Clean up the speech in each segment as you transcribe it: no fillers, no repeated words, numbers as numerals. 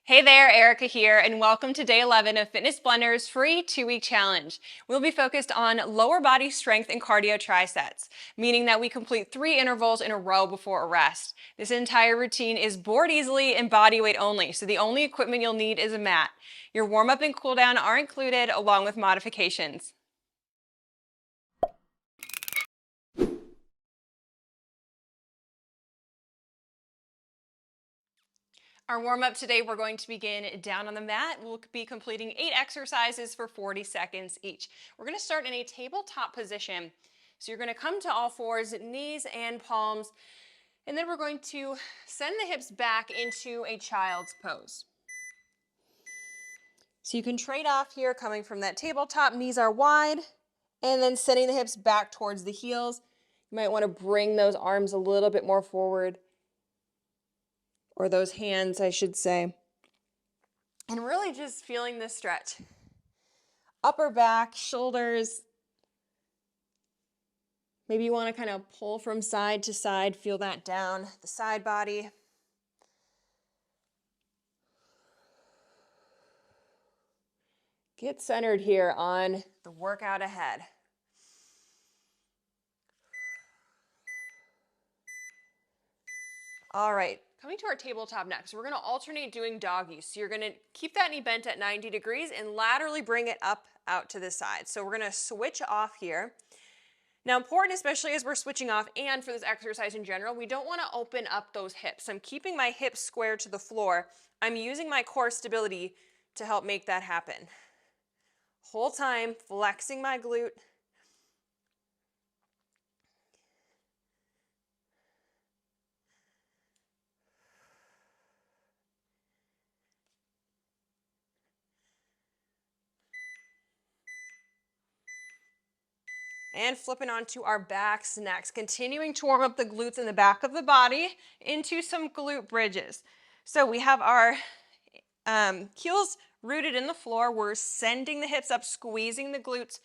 Hey there, Erica here, and welcome to day 11 of Fitness Blender's free 2-week challenge. We'll be focused on lower body strength and cardio trisets, meaning that we complete 3 intervals in a row before a rest. This entire routine is board easily and body weight only, so the only equipment you'll need is a mat. Your warm-up and cool-down are included along with modifications. Our warm-up today, we're going to begin down on the mat. We'll be completing 8 exercises for 40 seconds each. We're going to start in a tabletop position. So you're going to come to all fours, knees and palms, and then we're going to send the hips back into a child's pose. So you can trade off here, coming from that tabletop, knees are wide, and then sending the hips back towards the heels. You might want to bring those arms a little bit more forward, or those hands, I should say. And really just feeling this stretch. Upper back, shoulders. Maybe you want to kind of pull from side to side, feel that down the side body. Get centered here on the workout ahead. All right, coming to our tabletop next, we're going to alternate doing doggies. So you're going to keep that knee bent at 90 degrees and laterally bring it up out to the side. So we're going to switch off here. Now, important, especially as we're switching off and for this exercise in general, we don't want to open up those hips. I'm keeping my hips square to the floor. I'm using my core stability to help make that happen. Whole time flexing my glute. And flipping onto our backs next, continuing to warm up the glutes in the back of the body into some glute bridges. So we have our heels rooted in the floor. We're sending the hips up, squeezing the glutes,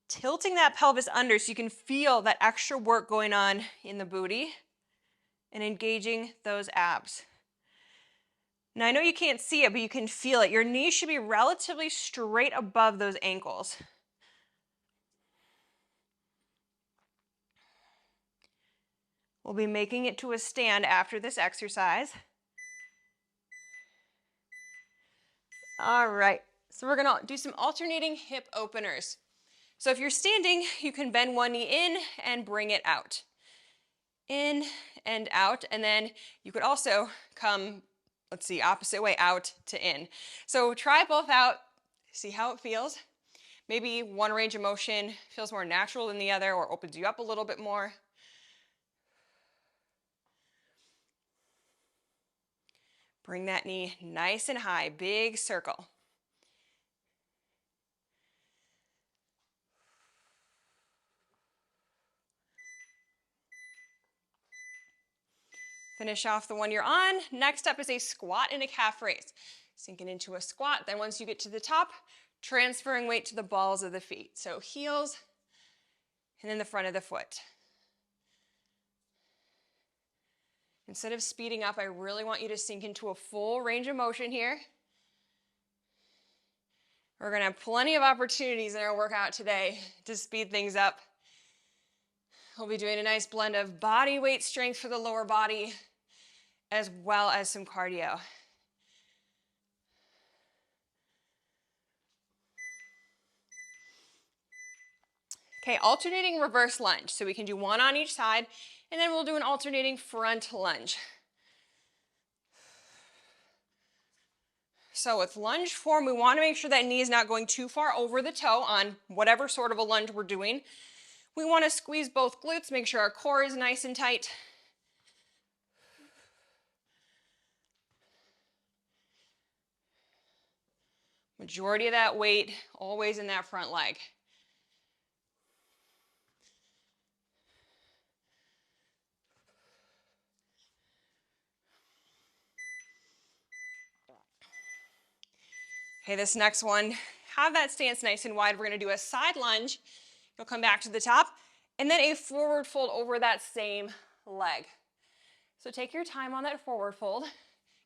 tilting that pelvis under so you can feel that extra work going on in the booty and engaging those abs. Now I know you can't see it, but you can feel it. Your knees should be relatively straight above those ankles. We'll be making it to a stand after this exercise. All right, so we're gonna do some alternating hip openers. So if you're standing, you can bend one knee in and bring it out. In and out, and then you could also come, let's see, opposite way, out to in. So try both out, see how it feels. Maybe one range of motion feels more natural than the other or opens you up a little bit more. Bring that knee nice and high, big circle. Finish off the one you're on. Next up is a squat and a calf raise. Sinking into a squat, then once you get to the top, transferring weight to the balls of the feet. So heels and then the front of the foot. Instead of speeding up, I really want you to sink into a full range of motion here. We're going to have plenty of opportunities in our workout today to speed things up. We'll be doing a nice blend of body weight strength for the lower body as well as some cardio. Okay, alternating reverse lunge. So we can do one on each side, and then we'll do an alternating front lunge. So with lunge form, we want to make sure that knee is not going too far over the toe on whatever sort of a lunge we're doing. We want to squeeze both glutes, make sure our core is nice and tight. Majority of that weight always in that front leg. Okay, this next one, have that stance nice and wide. We're going to do a side lunge. You'll come back to the top, and then a forward fold over that same leg. So take your time on that forward fold.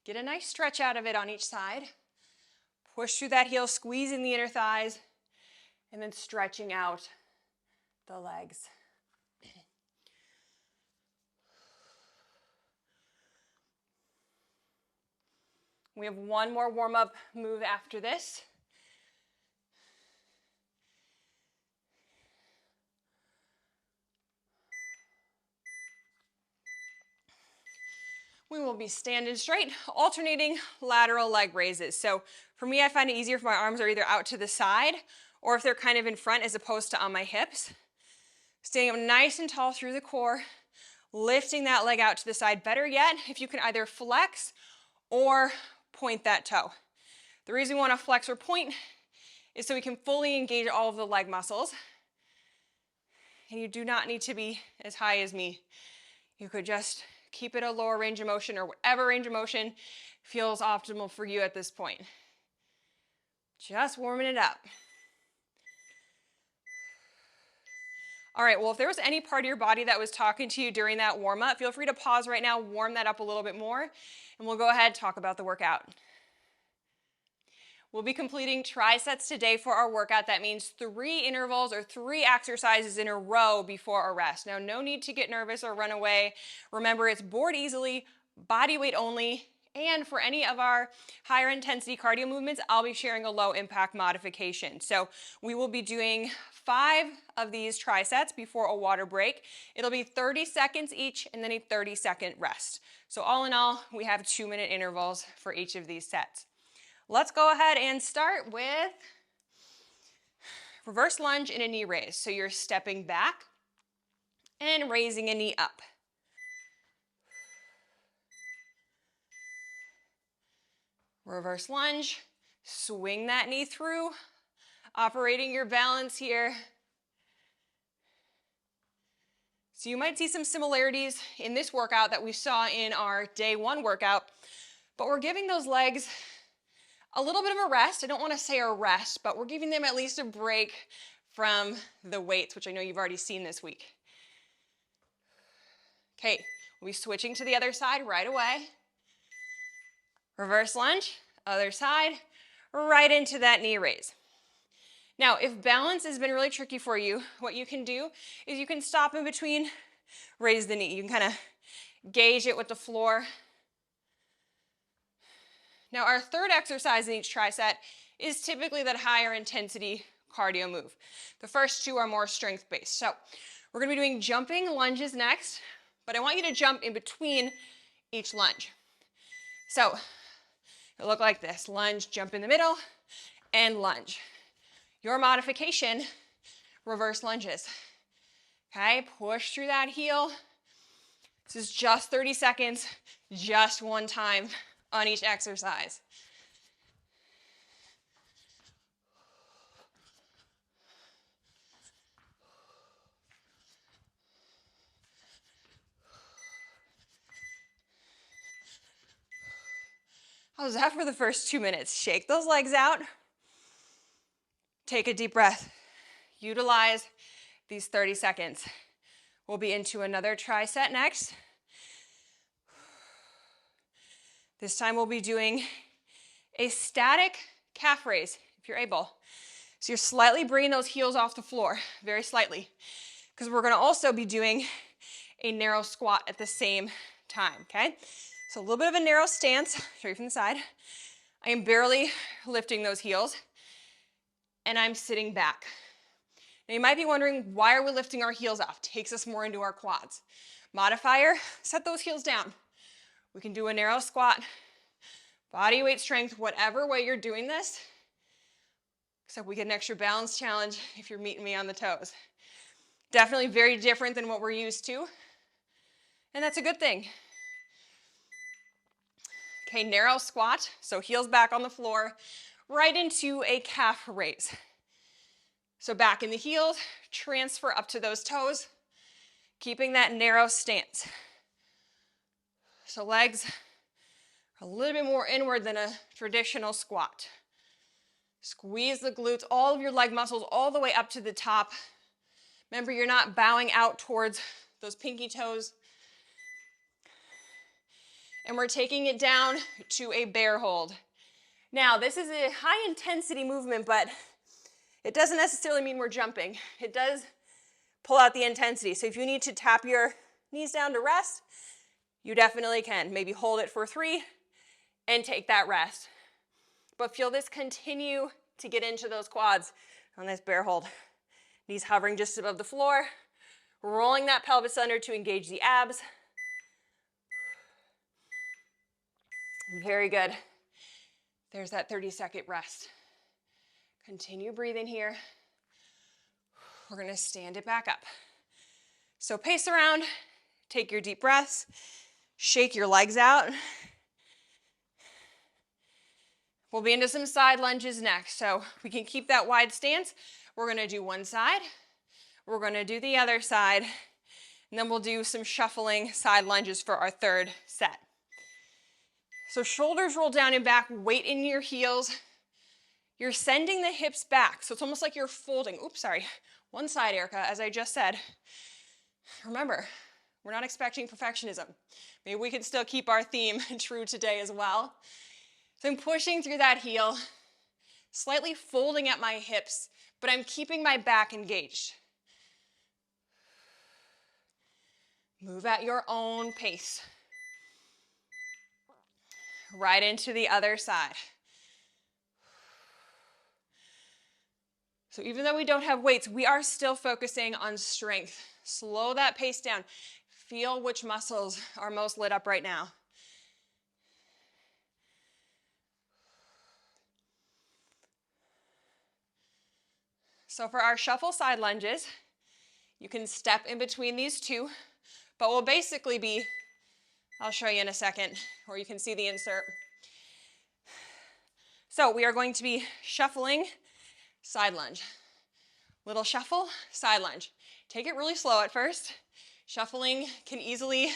Get a nice stretch out of it on each side. Push through that heel, squeezing the inner thighs, and then stretching out the legs. We have one more warm-up move after this. We will be standing straight, alternating lateral leg raises. So for me, I find it easier if my arms are either out to the side or if they're kind of in front as opposed to on my hips. Standing up nice and tall through the core, lifting that leg out to the side. Better yet, if you can either flex or point that toe. The reason we want to flex or point is so we can fully engage all of the leg muscles. And you do not need to be as high as me. You could just keep it a lower range of motion or whatever range of motion feels optimal for you at this point. Just warming it up. All right, well, if there was any part of your body that was talking to you during that warm-up, feel free to pause right now, warm that up a little bit more, and we'll go ahead and talk about the workout. We'll be completing trisets today for our workout. That means 3 intervals or 3 exercises in a row before a rest. Now, no need to get nervous or run away. Remember, it's board easily, body weight only, and for any of our higher intensity cardio movements, I'll be sharing a low impact modification. So we will be doing 5 of these trisets before a water break. It'll be 30 seconds each and then a 30-second rest. So all in all, we have 2-minute intervals for each of these sets. Let's go ahead and start with reverse lunge and a knee raise. So you're stepping back and raising a knee up. Reverse lunge, swing that knee through, operating your balance here. So you might see some similarities in this workout that we saw in our day 1 workout, but we're giving those legs a little bit of a rest. I don't want to say a rest, but we're giving them at least a break from the weights, which I know you've already seen this week. Okay, we'll be switching to the other side right away. Reverse lunge, other side, right into that knee raise. Now, if balance has been really tricky for you, what you can do is you can stop in between, raise the knee. You can kind of gauge it with the floor. Now, our third exercise in each tricep is typically that higher intensity cardio move. The first 2 are more strength-based. So we're going to be doing jumping lunges next, but I want you to jump in between each lunge. So it'll look like this: lunge, jump in the middle, and lunge. Your modification, reverse lunges. Okay, push through that heel. This is just 30 seconds, just one time on each exercise. How's that for the first 2 minutes? Shake those legs out. Take a deep breath. Utilize these 30 seconds. We'll be into another tricep next. This time we'll be doing a static calf raise, if you're able. So you're slightly bringing those heels off the floor, very slightly, because we're going to also be doing a narrow squat at the same time, okay? So a little bit of a narrow stance, show you from the side. I am barely lifting those heels, and I'm sitting back. Now you might be wondering, why are we lifting our heels off? Takes us more into our quads. Modifier, set those heels down. We can do a narrow squat, body weight strength, whatever way you're doing this, except we get an extra balance challenge if you're meeting me on the toes. Definitely very different than what we're used to, and that's a good thing. Okay, narrow squat, so heels back on the floor, right into a calf raise. So back in the heels, transfer up to those toes, keeping that narrow stance. So legs are a little bit more inward than a traditional squat. Squeeze the glutes, all of your leg muscles all the way up to the top. Remember, you're not bowing out towards those pinky toes. and we're taking it down to a bear hold. Now, this is a high intensity movement, but it doesn't necessarily mean we're jumping. It does pull out the intensity. So if you need to tap your knees down to rest, you definitely can. Maybe hold it for 3 and take that rest. But feel this continue to get into those quads on this bear hold. Knees hovering just above the floor, rolling that pelvis under to engage the abs. Very good. There's that 30-second rest. Continue breathing here. We're gonna stand it back up. So pace around, take your deep breaths, shake your legs out. We'll be into some side lunges next. So we can keep that wide stance. We're gonna do one side, we're gonna do the other side, and then we'll do some shuffling side lunges for our third set. So shoulders roll down and back, weight in your heels. You're sending the hips back. So it's almost like you're folding. Oops, sorry. One side, Erica, as I just said. Remember, we're not expecting perfectionism. Maybe we can still keep our theme true today as well. So I'm pushing through that heel, slightly folding at my hips, but I'm keeping my back engaged. Move at your own pace. Right into the other side. So even though we don't have weights, we are still focusing on strength. Slow that pace down. Feel which muscles are most lit up right now. So for our shuffle side lunges, you can step in between these two, but we'll basically be, I'll show you in a second, or you can see the insert. So we are going to be shuffling side lunge. Little shuffle, side lunge. Take it really slow at first. Shuffling can easily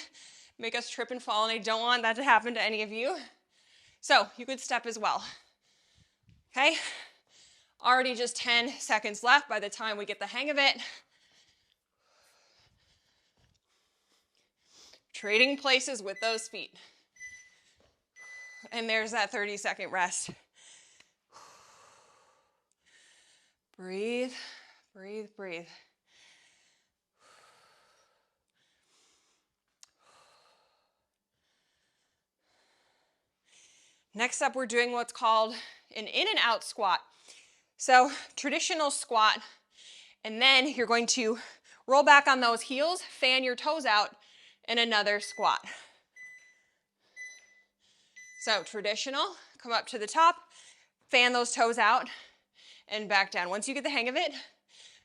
make us trip and fall, and I don't want that to happen to any of you. So you could step as well. Okay? Already just 10 seconds left by the time we get the hang of it. Trading places with those feet. And there's that 30-second rest. Breathe, breathe, breathe. Next up, we're doing what's called an in and out squat. So traditional squat, and then you're going to roll back on those heels, fan your toes out, and another squat. So traditional, come up to the top, fan those toes out, and back down. Once you get the hang of it,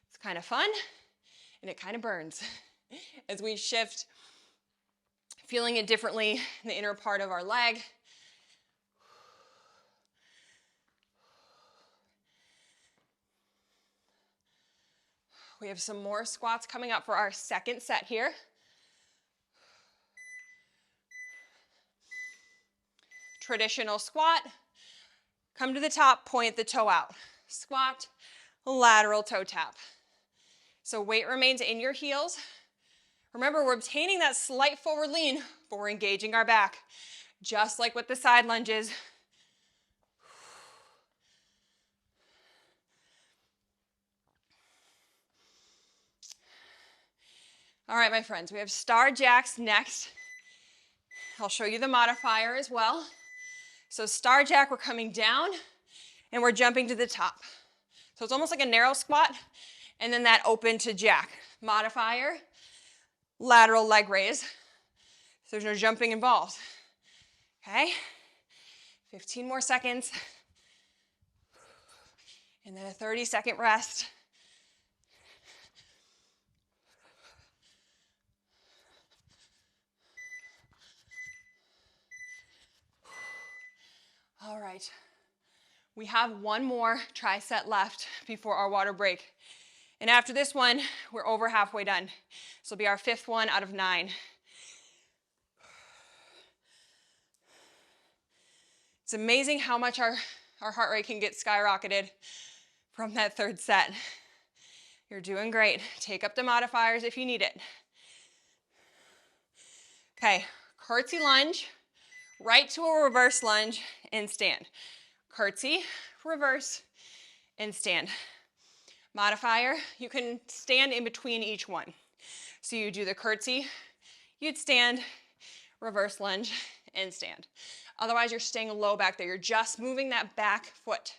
it's kind of fun, and it kind of burns as we shift, feeling it differently in the inner part of our leg. We have some more squats coming up for our second set here. Traditional squat. Come to the top, point the toe out. Squat, lateral toe tap. So weight remains in your heels. Remember, we're obtaining that slight forward lean, but we're engaging our back. Just like with the side lunges. All right, my friends, we have star jacks next. I'll show you the modifier as well. So star jack, we're coming down and we're jumping to the top. So it's almost like a narrow squat and then that open to jack. Modifier, lateral leg raise. So there's no jumping involved. Okay, 15 more seconds. And then a 30-second rest. All right, we have one more tri-set left before our water break. And after this one, we're over halfway done. This will be our 5th one out of 9. It's amazing how much our heart rate can get skyrocketed from that 3rd set. You're doing great. Take up the modifiers if you need it. Okay, curtsy lunge. right to a reverse lunge and stand. Curtsy, reverse, and stand. Modifier, you can stand in between each one. So you do the curtsy, you'd stand, reverse lunge, and stand. Otherwise, you're staying low back there. You're just moving that back foot.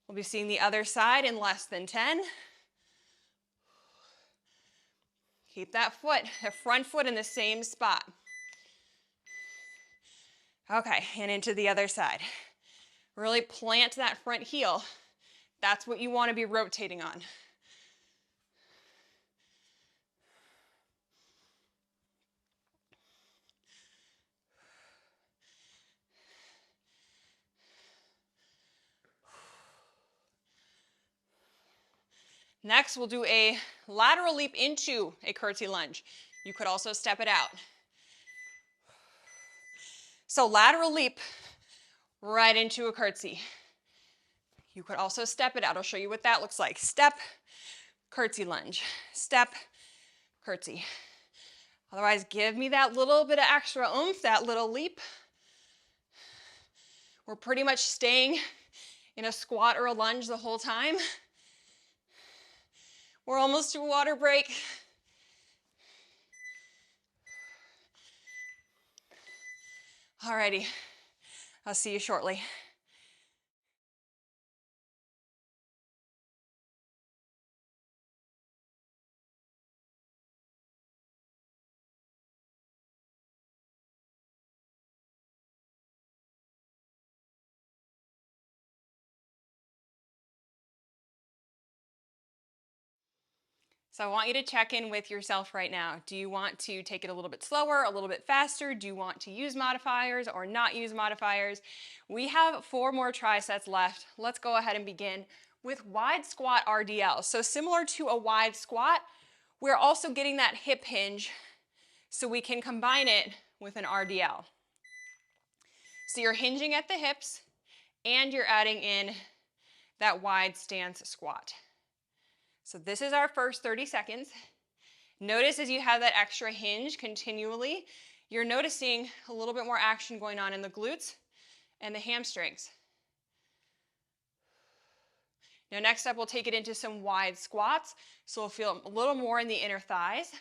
We'll be seeing the other side in less than 10. Keep that foot, the front foot in the same spot. Okay, and into the other side. Really plant that front heel. That's what you want to be rotating on. Next, we'll do a lateral leap into a curtsy lunge. You could also step it out. So lateral leap right into a curtsy. You could also step it out. I'll show you what that looks like. Step, curtsy lunge. Step, curtsy. Otherwise, give me that little bit of extra oomph, that little leap. We're pretty much staying in a squat or a lunge the whole time. We're almost to a water break. Alrighty, I'll see you shortly. So I want you to check in with yourself right now. Do you want to take it a little bit slower, a little bit faster? Do you want to use modifiers or not use modifiers? We have 4 more trisets left. Let's go ahead and begin with wide squat RDL. So similar to a wide squat, we're also getting that hip hinge so we can combine it with an RDL. So you're hinging at the hips and you're adding in that wide stance squat. So this is our first 30 seconds. Notice as you have that extra hinge continually, you're noticing a little bit more action going on in the glutes and the hamstrings. Now next up, we'll take it into some wide squats. So we'll feel a little more in the inner thighs.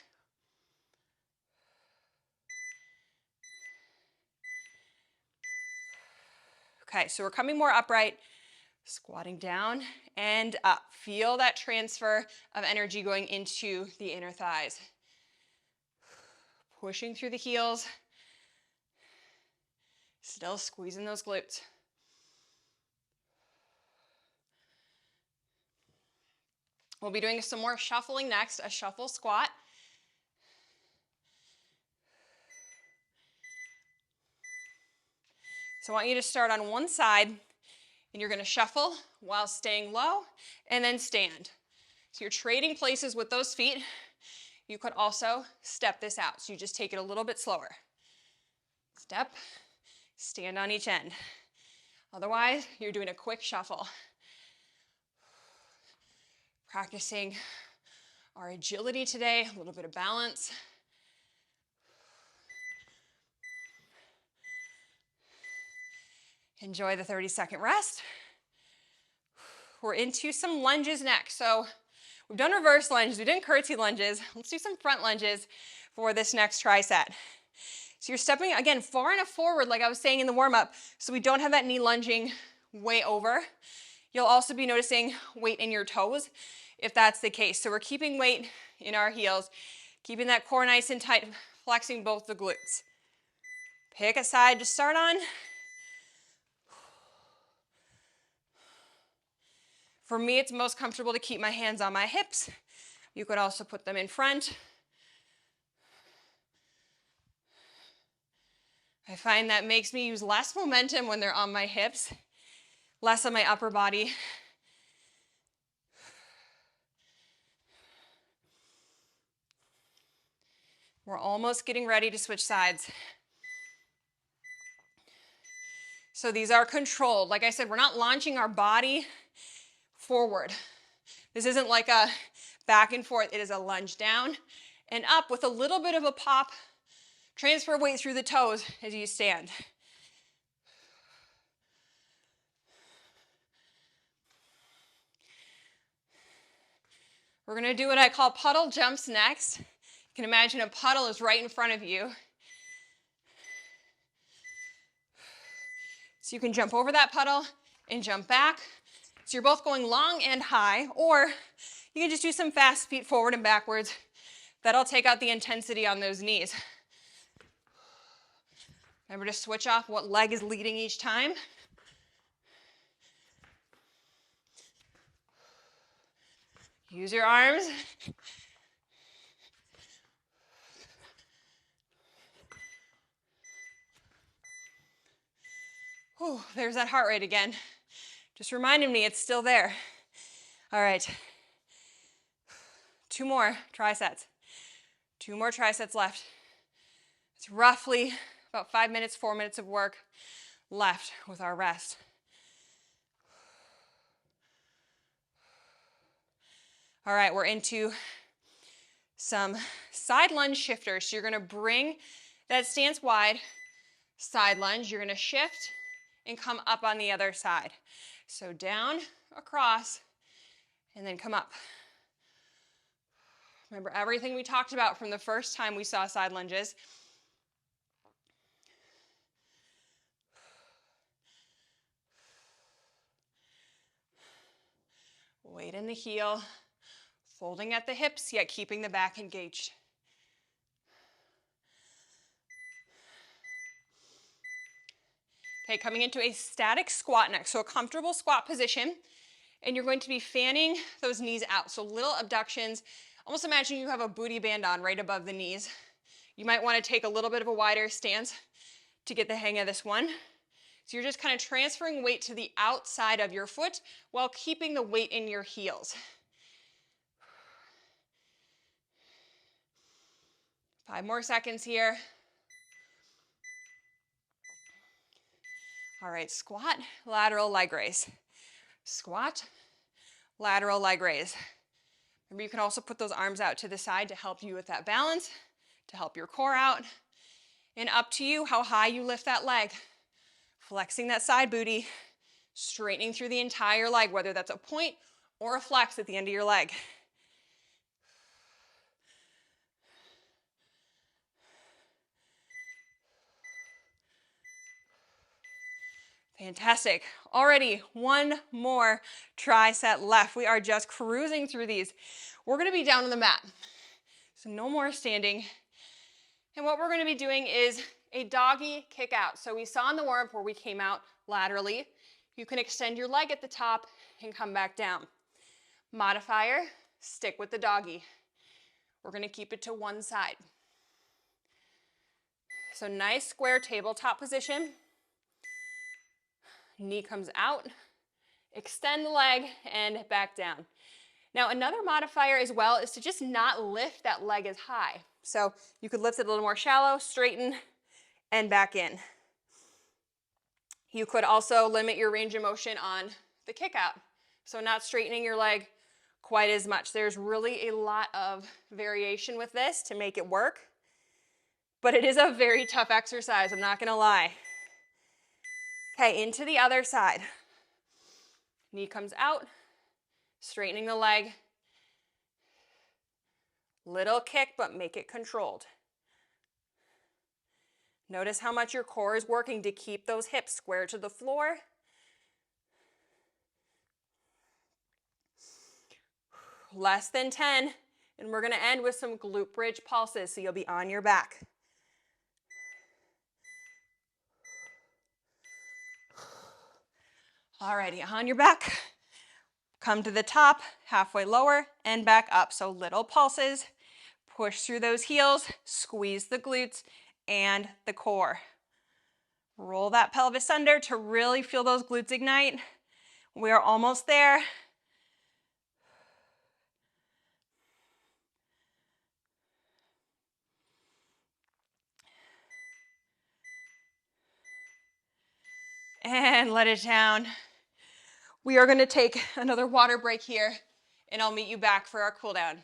Okay, so we're coming more upright. Squatting down and up. Feel that transfer of energy going into the inner thighs. Pushing through the heels. Still squeezing those glutes. We'll be doing some more shuffling next, a shuffle squat. So I want you to start on one side. And you're going to shuffle while staying low and then stand. So you're trading places with those feet. You could also step this out. So you just take it a little bit slower. Step, stand on each end. Otherwise, you're doing a quick shuffle. Practicing our agility today, a little bit of balance. Enjoy the 30-second rest. We're into some lunges next. So we've done reverse lunges, we've done curtsy lunges. Let's do some front lunges for this next tricep. So you're stepping, again, far enough forward, like I was saying in the warm-up, so we don't have that knee lunging way over. You'll also be noticing weight in your toes, if that's the case. So we're keeping weight in our heels, keeping that core nice and tight, flexing both the glutes. Pick a side to start on. For me, it's most comfortable to keep my hands on my hips. You could also put them in front. I find that makes me use less momentum when they're on my hips, less on my upper body. We're almost getting ready to switch sides. So these are controlled. Like I said, we're not launching our body forward. This isn't like a back and forth. It is a lunge down and up with a little bit of a pop Transfer weight through the toes as you stand. We're gonna do what I call puddle jumps next. You can imagine a puddle is right in front of you. So you can jump over that puddle and jump back. So you're both going long and high, or you can just do some fast feet forward and backwards. That'll take out the intensity on those knees. Remember to switch off what leg is leading each time. Use your arms. Whew, there's that heart rate again. Just reminding me it's still there. All right. 2 more trisets. 2 more trisets left. It's roughly about 5 minutes, 4 minutes of work left with our rest. All right, we're into some side lunge shifters. So you're gonna bring that stance wide, side lunge. You're gonna shift and come up on the other side. So down, across, and then come up. Remember everything we talked about from the first time we saw side lunges. Weight in the heel, folding at the hips, yet keeping the back engaged. Okay, coming into a static squat next. So a comfortable squat position, and you're going to be fanning those knees out. So little abductions. Almost imagine you have a booty band on right above the knees. You might want to take a little bit of a wider stance to get the hang of this one. So you're just kind of transferring weight to the outside of your foot while keeping the weight in your heels. 5 more seconds here. All right, squat, lateral leg raise. Squat, lateral leg raise. Remember, you can also put those arms out to the side to help you with that balance, to help your core out. And up to you how high you lift that leg. Flexing that side booty, straightening through the entire leg, whether that's a point or a flex at the end of your leg. Fantastic. Already 1 more tricep left. We are just cruising through these. We're going to be down on the mat, so no more standing. And what we're going to be doing is a doggy kick out. So we saw in the warm-up where we came out laterally. You can extend your leg at the top and come back down. Modifier, stick with the doggy. We're going to keep it to one side. So nice square tabletop position. Knee comes out, extend the leg, and back down. Now, another modifier as well is to just not lift that leg as high. So you could lift it a little more shallow, straighten, and back in. You could also limit your range of motion on the kick out. So not straightening your leg quite as much. There's really a lot of variation with this to make it work, but it is a very tough exercise, I'm not gonna lie. Okay, into the other side. Knee comes out, straightening the leg. Little kick, but make it controlled. Notice how much your core is working to keep those hips square to the floor. Less than 10, and we're gonna end with some glute bridge pulses, so you'll be on your back. Alrighty, on your back, come to the top, halfway lower, and back up. So little pulses, push through those heels, squeeze the glutes and the core. Roll that pelvis under to really feel those glutes ignite. We are almost there. And let it down. We are going to take another water break here, and I'll meet you back for our cool down.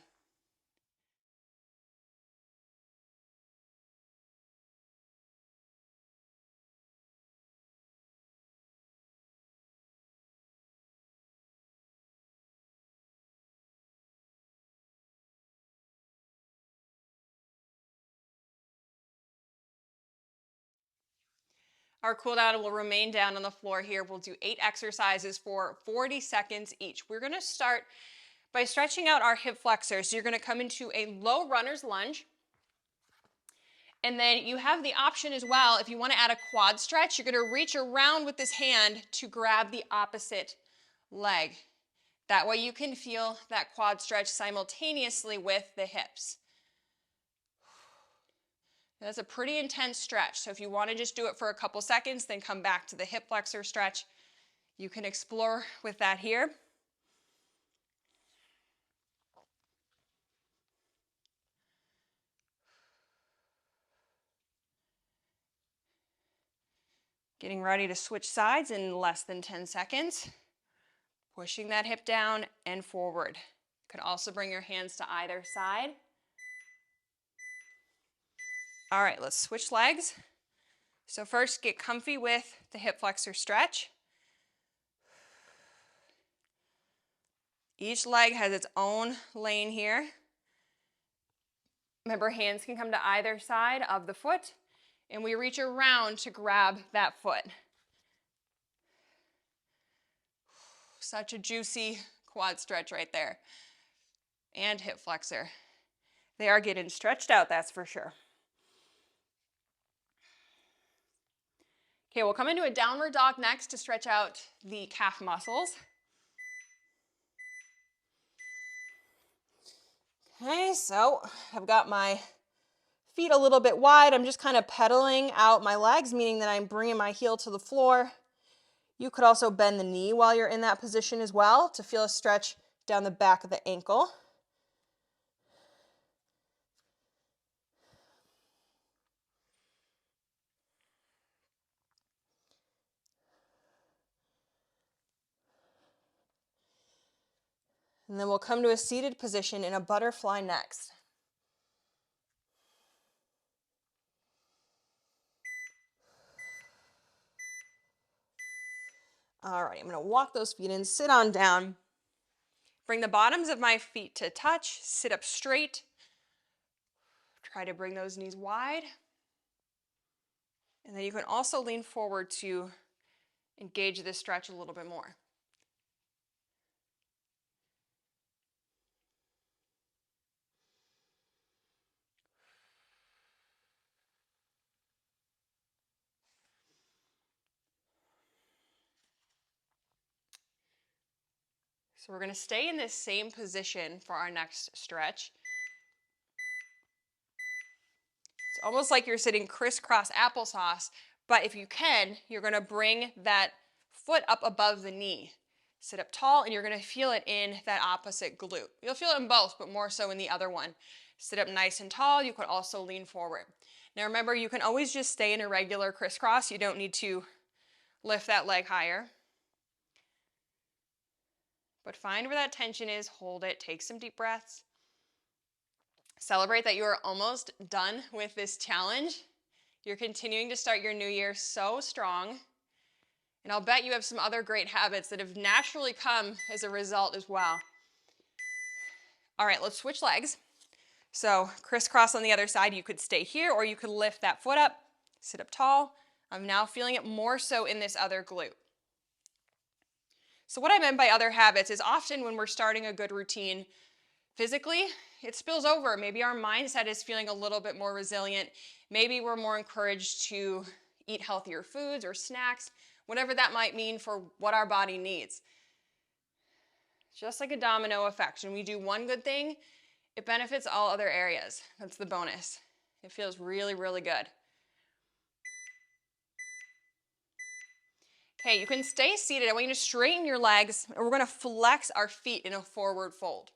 Our cool down will remain down on the floor here. We'll do 8 exercises for 40 seconds each. We're going to start by stretching out our hip flexors. So you're going to come into a low runner's lunge. And then you have the option as well, if you want to add a quad stretch, you're going to reach around with this hand to grab the opposite leg. That way you can feel that quad stretch simultaneously with the hips. That's a pretty intense stretch, so if you want to just do it for a couple seconds, then come back to the hip flexor stretch, you can explore with that here. Getting ready to switch sides in less than 10 seconds. Pushing that hip down and forward. You could also bring your hands to either side. All right, let's switch legs. So first, get comfy with the hip flexor stretch. Each leg has its own lane here. Remember, hands can come to either side of the foot, and we reach around to grab that foot. Such a juicy quad stretch right there. And hip flexor. They are getting stretched out, that's for sure. Okay, we'll come into a downward dog next to stretch out the calf muscles. Okay, so I've got my feet a little bit wide. I'm just kind of pedaling out my legs, meaning that I'm bringing my heel to the floor. You could also bend the knee while you're in that position as well to feel a stretch down the back of the ankle. And then we'll come to a seated position in a butterfly next. All right, I'm going to walk those feet in, sit on down. Bring the bottoms of my feet to touch, sit up straight. Try to bring those knees wide. And then you can also lean forward to engage this stretch a little bit more. So we're going to stay in this same position for our next stretch. It's almost like you're sitting crisscross applesauce, but if you can, you're going to bring that foot up above the knee. Sit up tall, and you're going to feel it in that opposite glute. You'll feel it in both, but more so in the other one. Sit up nice and tall. You could also lean forward. Now remember, you can always just stay in a regular crisscross. You don't need to lift that leg higher. But find where that tension is, hold it, take some deep breaths. Celebrate that you are almost done with this challenge. You're continuing to start your new year so strong. And I'll bet you have some other great habits that have naturally come as a result as well. All right, let's switch legs. So crisscross on the other side, you could stay here or you could lift that foot up, sit up tall. I'm now feeling it more so in this other glute. So what I meant by other habits is often when we're starting a good routine physically, it spills over. Maybe our mindset is feeling a little bit more resilient. Maybe we're more encouraged to eat healthier foods or snacks, whatever that might mean for what our body needs. Just like a domino effect. When we do one good thing, it benefits all other areas. That's the bonus. It feels really, really good. Okay, you can stay seated. I want you to straighten your legs, and we're going to flex our feet in a forward fold.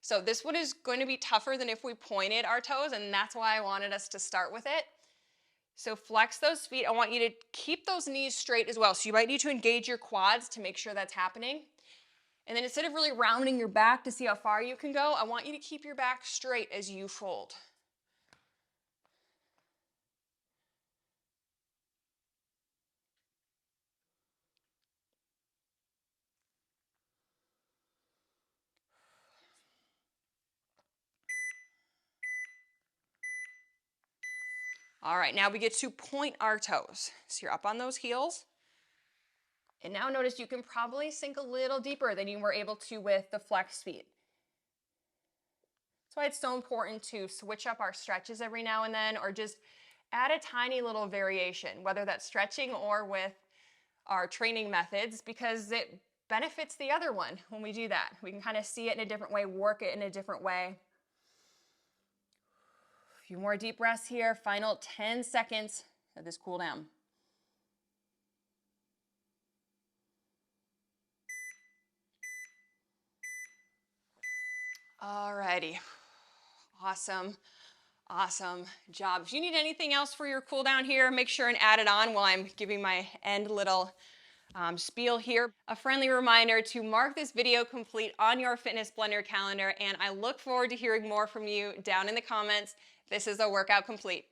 So this one is going to be tougher than if we pointed our toes, and that's why I wanted us to start with it. So flex those feet. I want you to keep those knees straight as well. So you might need to engage your quads to make sure that's happening. And then instead of really rounding your back to see how far you can go, I want you to keep your back straight as you fold. All right, now we get to point our toes. So you're up on those heels. And now notice you can probably sink a little deeper than you were able to with the flex feet. That's why it's so important to switch up our stretches every now and then, or just add a tiny little variation, whether that's stretching or with our training methods, because it benefits the other one when we do that. We can kind of see it in a different way, work it in a different way. A few more deep breaths here. Final 10 seconds of this cool down. Alrighty. Awesome. Awesome job. If you need anything else for your cool down here, make sure and add it on while I'm giving my end little spiel here. A friendly reminder to mark this video complete on your Fitness Blender calendar, and I look forward to hearing more from you down in the comments. This is a workout complete.